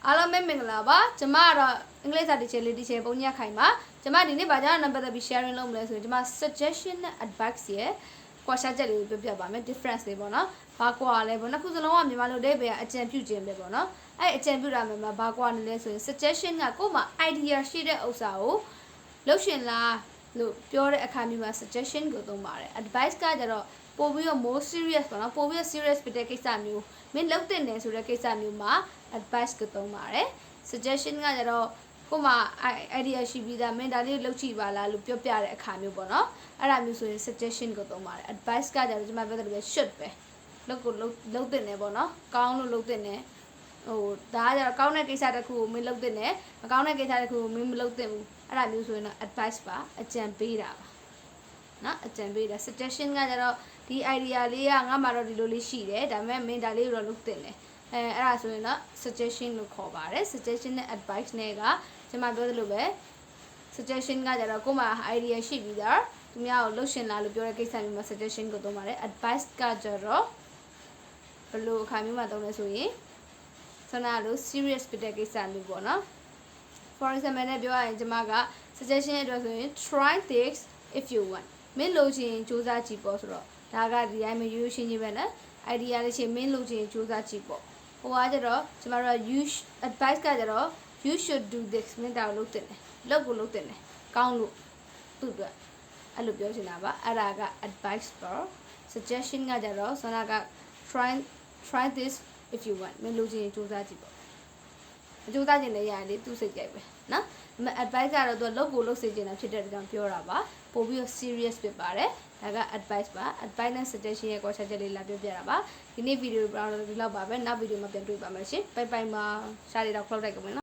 အားလုံးပဲမင်္ဂလာပါကျမကတော့အင်္ဂလိပ်စာတီချာလေးတီချာပုံညက်ခိုင်ပါကျမဒီနေ့ဗာကြားနံပါတ်ပြီး sharing လုပ်မလဲဆိုရင်ကျမ suggestion နဲ့ advice ရဲ့ကွာခြားချက်လေးကိုပြောပြပါမယ် difference လေးပေါ့နော်ဘာကွာလဲပေါ့နှစ်ခုစလုံးကမြန်မာလိုတဲ့ပဲအကြံပြုခြင်းပဲပေါ့နော်အဲ့အကြံပြုတာမှာဘာကွာနေလဲဆိုရင် suggestion ကကို့မှာ idea ရှိတဲ့ဥစ္စာကိုလှုပ်ရှင်လားလို့ပြောတဲ့အခါမျိုးမှာ suggestion ကိုသုံးပါတယ် advice ကကြတော့ပို့ပြီးတော့ more serious ပေါ့နော်ပို့ပြီးတော့ serious ဖြစ်တဲ့ကိစ္စမျိုးမင်းလုပ်တင်တယ်ဆိုတဲ့ကိစ္စမျိုးမှာ advice ကိုသုံးပါတယ် suggestion ကကြတော့ကို့မှာ idea ရှိပြီးသားမင်းဒါလေးလုပ်ကြည့်ပါလားလို့ပြောပြတဲ့အခါမျိုးပေါ့နော်အဲ့ဒါမျိုးဆိုရင် suggestion ကိုသုံးပါတယ် advice ကကြတော့ကျွန်မပြောတယ်ပဲ should ပဲလုပ်တင်တယ်ပေါ့နော်ကောင်းလို့လုပ်တင်တယ်ဟိုဒါကကြတော့ကောင်းတဲ့ကိစ္စတစ်ခုကိုမင်းလုပ်တင်တယ်မကောင်းတဲ့ကိစ္စတစ်ခုကိုမင်းမလုပ်တင်ဘူးအဲ့ဒါမျိုးဆိုရင်တော့ advice ပါအကြံပေးတာပါနော်အကြံပေးတာ suggestion ကကြတော့ဒီ idea လေးကငါ့မှာတော့ဒီလိုလေးရှိတယ်ဒါပေမဲ့မင်းဒါလေးကိုတော့လုပ်တင်တယ်အဲ့ဒါဆိုရင်တော့ suggestion လို့ခေါ်ပါတယ် suggestion နဲ့ advice နဲ့ကကျွန်မပြောသလိုပဲ suggestion ကကြတော့ကို့မှာ idea ရှိပြီးသားသူများကိုလှုပ်ရှင်လာလို့ပြောတဲ့ကိစ္စမျိုးမှာ suggestion ကိုသုံးပါတယ် advice ကကြတော့ဘယ်လိုအခါမျိုးမှာသုံးလဲဆိုရင်ဆန္ဒလို့ serious ဖြစ်တဲ့ကိစ္စမျိုးပေါ့နော် for example နဲ့ပြောရရင်ကျွန်မက suggestion အတွက်ဆိုရင် try this if you want မင်းလိုချင်စူးစမ်းကြည့်ပေါ့ဆိုတော့ဒါကဒီတိုင်းမရိုးရှင်းချင်းပဲနော် idea လေးချင်းမင်းလိုချင်စူးစမ်းကြည့်ပေါ့ဟိုကကြတော့ကျမတို့က advice ကကြတော့ you should do this မင်းဒါကိုလုပ်တင်တယ်လုပ်ကိုလုပ်တင်တယ်ကောင်းလို့သူ့အတွက်အဲ့လိုပြောချင်တာပါအဲ့ဒါက advice ပေါ့ suggestion ကကြတော့ဆန္ဒက try this if you want မင်းလိုချင်စူးစမ်းကြည့်ပေါ့အကျိုးသားခြင်းလည်းရတယ်လေသူ့စိတ်ကြိုက်ပဲနော်ဒါပေမဲ့ advice ကတော့သူကလုပ်ကိုလုပ်စေချင်တာဖြစ်တဲ့ကြောင့်ပြောတာပါပို့ပြီးတော့ serious ဖြစ်ပါတယ်ဒါက advice ပါ advice နဲ့ suggestion ရဲ့ကွာခြားချက်လေးလာပြောပြတာပါဒီနေ့ဗီဒီယိုတော့ဒီလောက်ပါပဲနောက်ဗီဒီယိုမှာပြန်တွေ့ပါမယ်ရှင်ဘိုင်ဘိုင်မှာရှားလေးတော့ cloud လိုက်ကြမယ်နော်